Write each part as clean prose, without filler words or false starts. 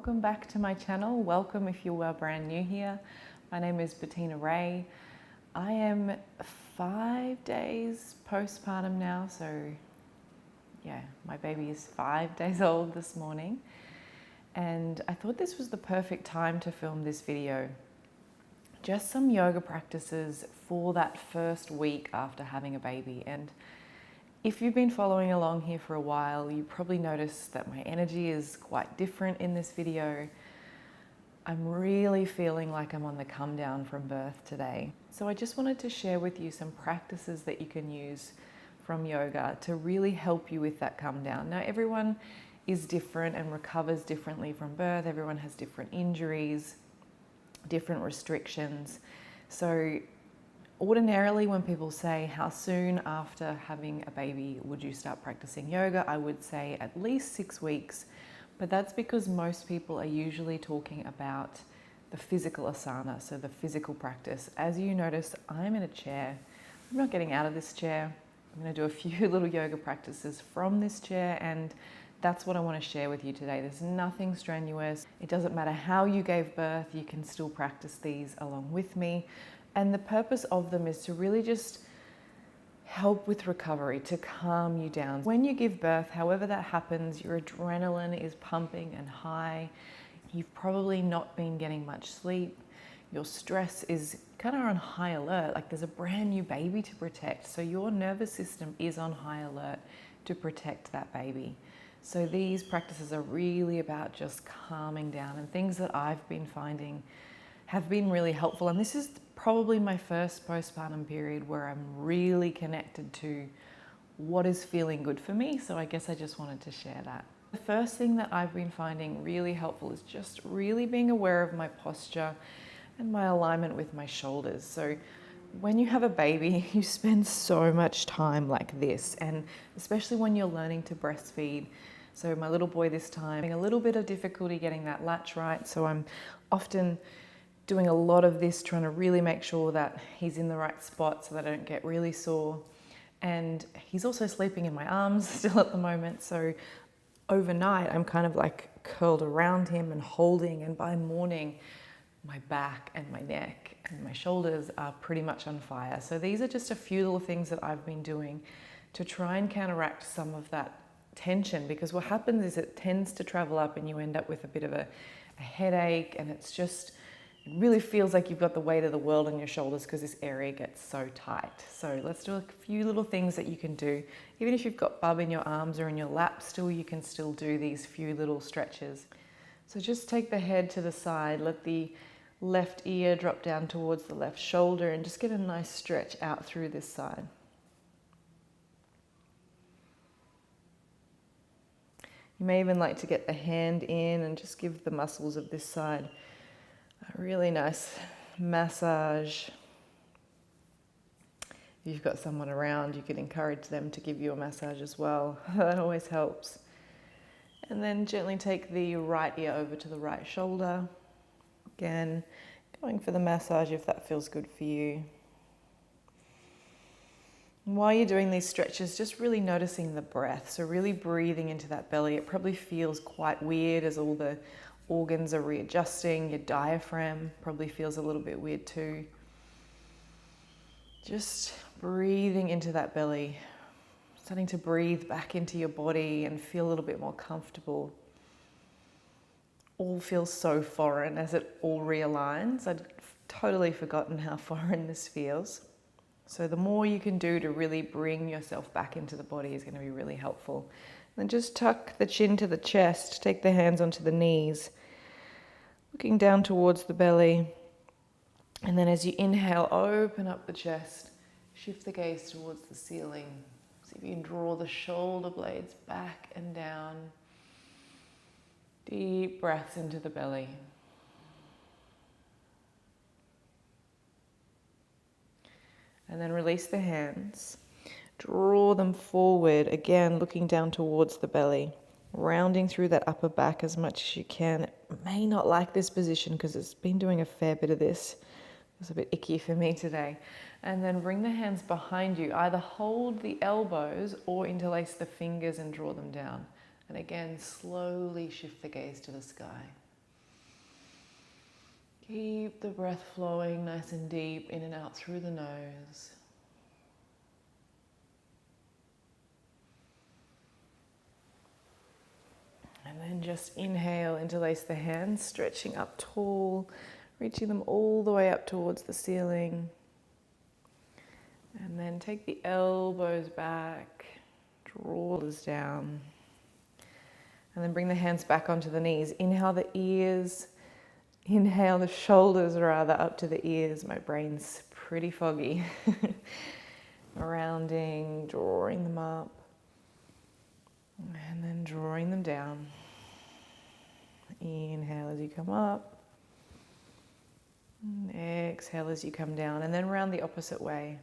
welcome back to my channel. Welcome if you are brand new here. My name is Bettina Ray. I am 5 days postpartum now, so yeah, my baby is 5 days old this morning. And I thought this was the perfect time to film this video. Just some yoga practices for that first week after having a baby. And if you've been following along here for a while, you probably noticed that my energy is quite different in this video. I'm really feeling like I'm on the come down from birth today. So I just wanted to share with you some practices that you can use from yoga to really help you with that come down. Now, everyone is different and recovers differently from birth. Everyone has different injuries, different restrictions. So ordinarily, when people say, how soon after having a baby would you start practicing yoga? I would say at least 6 weeks, but that's because most people are usually talking about the physical asana, so the physical practice. As you notice, I'm in a chair. I'm not getting out of this chair. I'm going to do a few little yoga practices from this chair, and that's what I want to share with you today. There's nothing strenuous. It doesn't matter how you gave birth, you can still practice these along with me. And the purpose of them is to really just help with recovery, to calm you down. When you give birth, however that happens, your adrenaline is pumping and high. You've probably not been getting much sleep. Your stress is kind of on high alert, like there's a brand new baby to protect. So your nervous system is on high alert to protect that baby. So these practices are really about just calming down, and things that I've been finding have been really helpful. And this is probably my first postpartum period where I'm really connected to what is feeling good for me. So I guess I just wanted to share that. The first thing that I've been finding really helpful is just really being aware of my posture and my alignment with my shoulders. So when you have a baby, you spend so much time like this, and especially when you're learning to breastfeed. So my little boy this time, having a little bit of difficulty getting that latch right. So I'm often doing a lot of this, trying to really make sure that he's in the right spot so that I don't get really sore. And he's also sleeping in my arms still at the moment. So overnight, I'm kind of like curled around him and holding. And by morning, my back and my neck and my shoulders are pretty much on fire. So these are just a few little things that I've been doing to try and counteract some of that tension, because what happens is it tends to travel up and you end up with a bit of a headache, and it really feels like you've got the weight of the world on your shoulders because this area gets so tight. So let's do a few little things that you can do. Even if you've got bub in your arms or in your lap still, you can still do these few little stretches. So just take the head to the side, let the left ear drop down towards the left shoulder, and just get a nice stretch out through this side. You may even like to get the hand in and just give the muscles of this side a really nice massage. If you've got someone around, you can encourage them to give you a massage as well. That always helps. And then gently take the right ear over to the right shoulder. Again, going for the massage if that feels good for you. And while you're doing these stretches, just really noticing the breath. So really breathing into that belly. It probably feels quite weird as all the organs are readjusting. Your diaphragm probably feels a little bit weird too. Just breathing into that belly, starting to breathe back into your body and feel a little bit more comfortable. All feels so foreign as it all realigns. I'd totally forgotten how foreign this feels. So the more you can do to really bring yourself back into the body is going to be really helpful. Then just tuck the chin to the chest, take the hands onto the knees, looking down towards the belly. And then as you inhale, open up the chest, shift the gaze towards the ceiling. See if you can draw the shoulder blades back and down. Deep breaths into the belly. And then release the hands. Draw them forward, again looking down towards the belly, rounding through that upper back as much as you can. It may not like this position because it's been doing a fair bit of this. It's a bit icky for me today. And then bring the hands behind you. Either hold the elbows or interlace the fingers and draw them down. And again, slowly shift the gaze to the sky. Keep the breath flowing nice and deep in and out through the nose. And then just inhale, interlace the hands, stretching up tall, reaching them all the way up towards the ceiling. And then take the elbows back, draw those down. And then bring the hands back onto the knees. Inhale the ears, inhale the shoulders rather up to the ears. My brain's pretty foggy. Rounding, drawing them up. And then drawing them down. Inhale as you come up. And exhale as you come down. And then round the opposite way.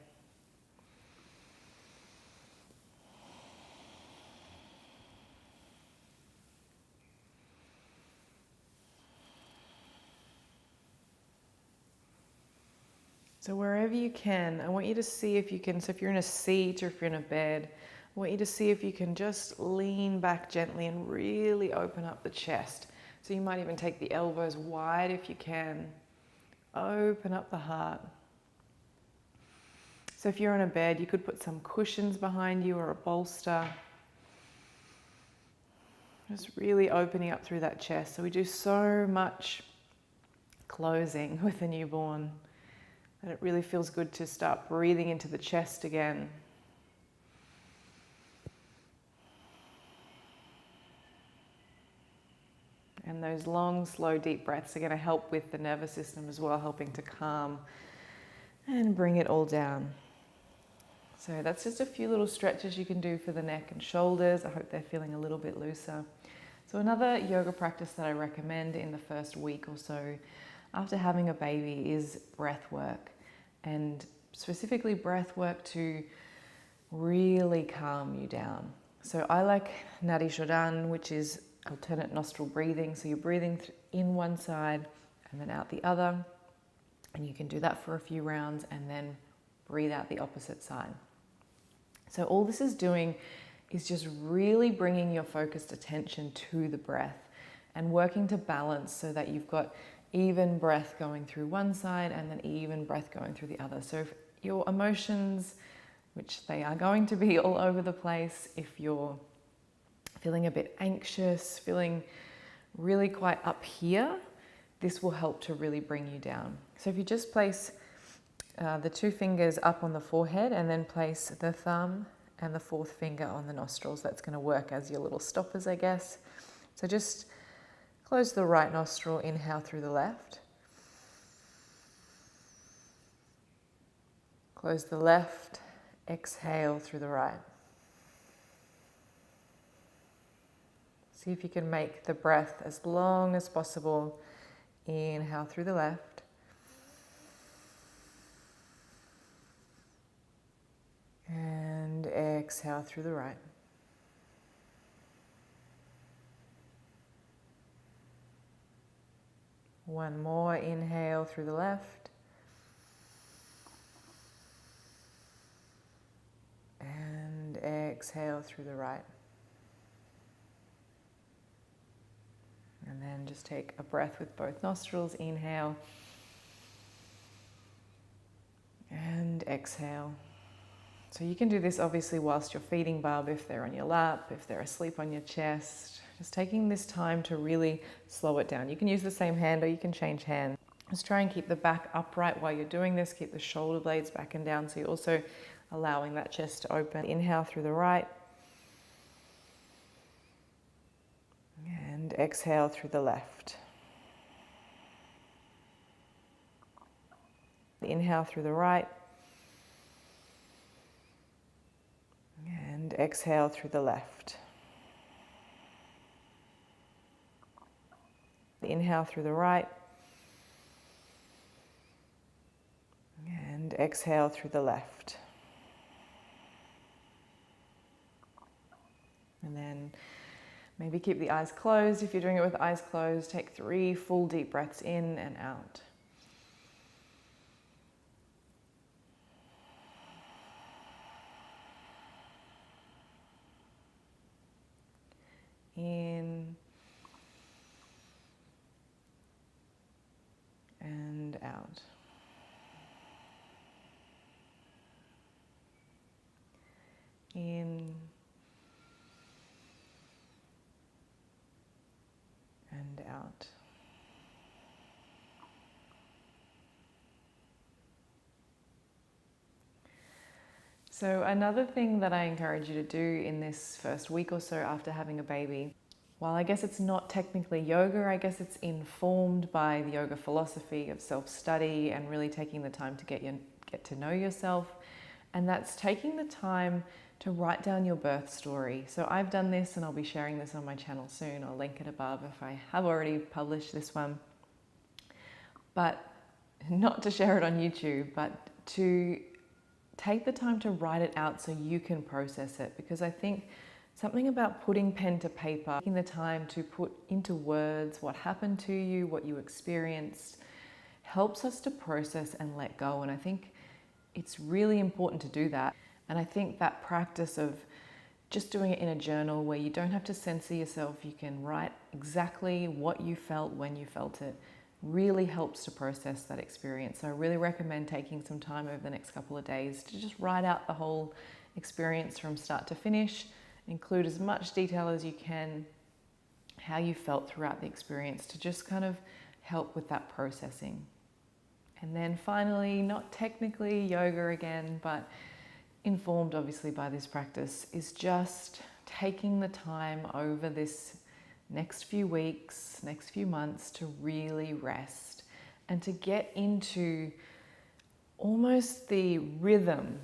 So wherever you can, I want you to see if you can, so if you're in a seat or if you're in a bed, I want you to see if you can just lean back gently and really open up the chest. So you might even take the elbows wide if you can. Open up the heart. So if you're in a bed, you could put some cushions behind you or a bolster. Just really opening up through that chest. So we do so much closing with a newborn. And it really feels good to start breathing into the chest again. And those long, slow, deep breaths are going to help with the nervous system as well, helping to calm and bring it all down. So that's just a few little stretches you can do for the neck and shoulders. I hope they're feeling a little bit looser. So another yoga practice that I recommend in the first week or so after having a baby is breath work. And specifically breath work to really calm you down. So I like Nadi Shodhan, which is alternate nostril breathing. So you're breathing in one side and then out the other. And you can do that for a few rounds and then breathe out the opposite side. So all this is doing is just really bringing your focused attention to the breath and working to balance so that you've got even breath going through one side and then even breath going through the other. So if your emotions, which they are going to be all over the place, if you're feeling a bit anxious, feeling really quite up here, this will help to really bring you down. So if you just place the two fingers up on the forehead and then place the thumb and the fourth finger on the nostrils, that's going to work as your little stoppers, I guess. So just close the right nostril, inhale through the left. Close the left, exhale through the right. See if you can make the breath as long as possible. Inhale through the left. And exhale through the right. One more, inhale through the left. And exhale through the right. And then just take a breath with both nostrils, inhale. And exhale. So you can do this obviously whilst you're feeding bub, if they're on your lap, if they're asleep on your chest. Just taking this time to really slow it down. You can use the same hand or you can change hand. Just try and keep the back upright while you're doing this. Keep the shoulder blades back and down so you're also allowing that chest to open. Inhale through the right. And exhale through the left. Inhale through the right. And exhale through the left. Inhale through the right. And exhale through the left. And then maybe keep the eyes closed. If you're doing it with eyes closed, take 3 full deep breaths in and out. In In and out. So another thing that I encourage you to do in this first week or so after having a baby, while I guess it's not technically yoga, I guess it's informed by the yoga philosophy of self-study and really taking the time to get to know yourself. And that's taking the time to write down your birth story. So I've done this and I'll be sharing this on my channel soon. I'll link it above if I have already published this one. But not to share it on YouTube, but to take the time to write it out so you can process it. Because I think something about putting pen to paper, taking the time to put into words what happened to you, what you experienced, helps us to process and let go. And I think it's really important to do that. And I think that practice of just doing it in a journal where you don't have to censor yourself, you can write exactly what you felt when you felt it, really helps to process that experience. So I really recommend taking some time over the next couple of days to just write out the whole experience from start to finish, include as much detail as you can, how you felt throughout the experience, to just kind of help with that processing. And then finally, not technically yoga again, but informed obviously by this practice, is just taking the time over this next few weeks, next few months to really rest and to get into almost the rhythm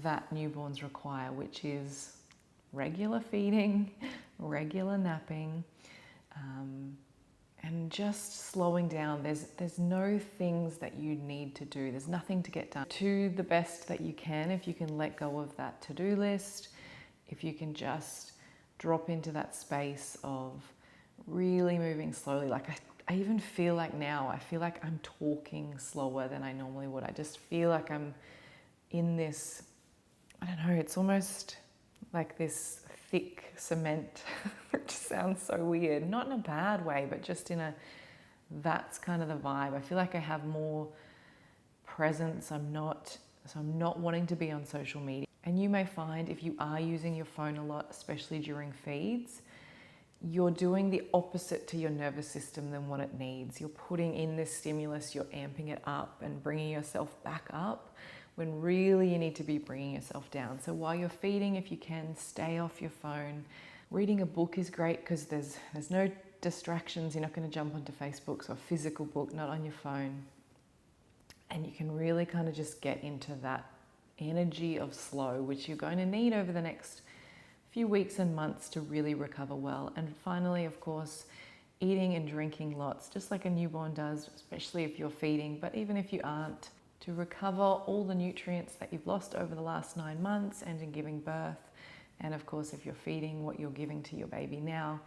that newborns require, which is regular feeding, regular napping, and just slowing down. There's no things that you need to do. There's nothing to get done. Do the best that you can if you can let go of that to-do list, if you can just drop into that space of really moving slowly. Like I even feel like now, I feel like I'm talking slower than I normally would. I just feel like I'm in this, I don't know, it's almost like this thick cement, which sounds so weird. Not in a bad way, but just in a, that's kind of the vibe. I feel like I have more presence. I'm not wanting to be on social media. And you may find if you are using your phone a lot, especially during feeds, you're doing the opposite to your nervous system than what it needs. You're putting in this stimulus, you're amping it up and bringing yourself back up, when really you need to be bringing yourself down. So while you're feeding, if you can, stay off your phone. Reading a book is great because there's no distractions. You're not going to jump onto Facebook, so a physical book, not on your phone. And you can really kind of just get into that energy of slow, which you're going to need over the next few weeks and months to really recover well. And finally, of course, eating and drinking lots, just like a newborn does, especially if you're feeding, but even if you aren't, to recover all the nutrients that you've lost over the last 9 months and in giving birth. And of course, if you're feeding what you're giving to your baby now,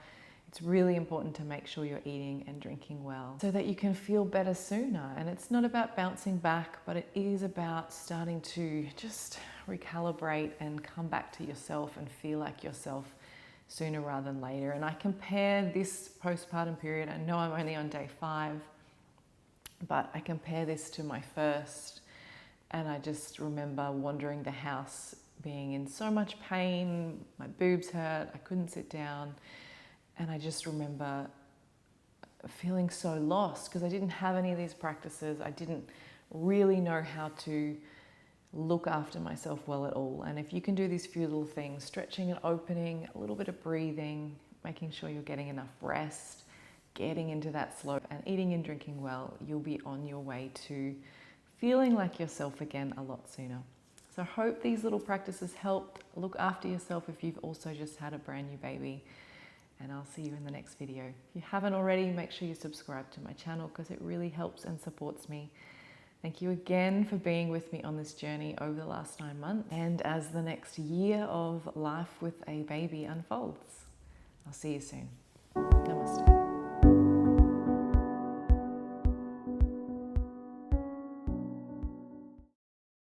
it's really important to make sure you're eating and drinking well so that you can feel better sooner. And it's not about bouncing back, but it is about starting to just recalibrate and come back to yourself and feel like yourself sooner rather than later. And I compare this postpartum period, I know I'm only on day 5, but I compare this to my first, and I just remember wandering the house, being in so much pain, my boobs hurt, I couldn't sit down, and I just remember feeling so lost because I didn't have any of these practices. I didn't really know how to look after myself well at all. And if you can do these few little things, stretching and opening, a little bit of breathing, making sure you're getting enough rest, getting into that slow and eating and drinking well, you'll be on your way to feeling like yourself again a lot sooner. So I hope these little practices help. Look after yourself if you've also just had a brand new baby. And I'll see you in the next video. If you haven't already, make sure you subscribe to my channel because it really helps and supports me. Thank you again for being with me on this journey over the last 9 months and as the next year of life with a baby unfolds. I'll see you soon.